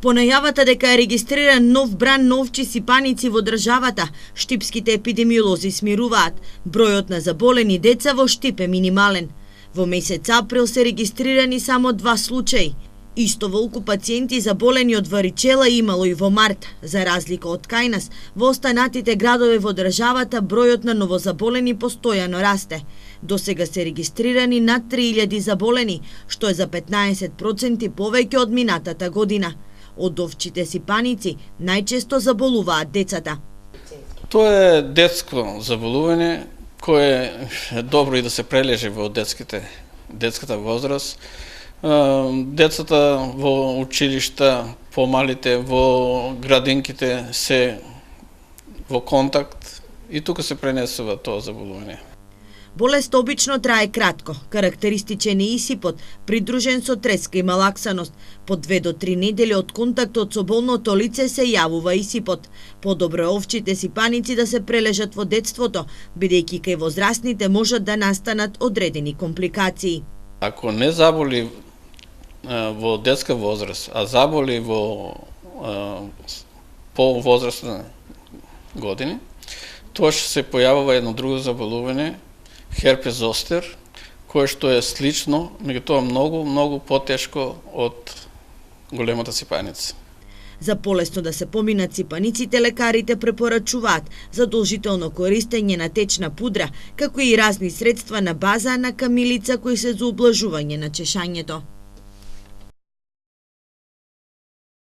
По најавата дека е регистриран нов бран на овчи сипаници во државата, штипските епидемиолози смируваат. Бројот на заболени деца во Штип е минимален. Во месец април се регистрирани само 2 случаи. Исто волку пациенти заболени од варичела имало и во март. За разлика од кај нас, во останатите градови во државата бројот на новозаболени постојано расте. До сега се регистрирани над 3000 заболени, што е за 15% повеќе од минатата година. Од овчите сипаници најчесто заболуваат децата. Тоа е детско заболување кое е добро и да се прележи во детската возраст. Децата во училишта, помалите во градинките се во контакт и тука се пренесува тоа заболување. Болест обично трае кратко, карактеристичен е исипот, придружен со треска и малаксаност. По 2 до 3 недели од контактот со болното лице се јавува исипот. Подобро е овчите сипаници да се прележат во детството, бидејќи кај возрастните можат да настанат одредени компликации. Ако не заболи во детска возраст, а заболи во повозрастни години, тоа ќе се појавува едно друго заболување, херпес зостер, кое што е слично, меѓутоа многу потешко од големата сипаница. За полесно да се поминат сипаниците, лекарите препорачуваат задолжително користење на течна пудра, како и разни средства на база на камилица кои се за ублажување на чешањето.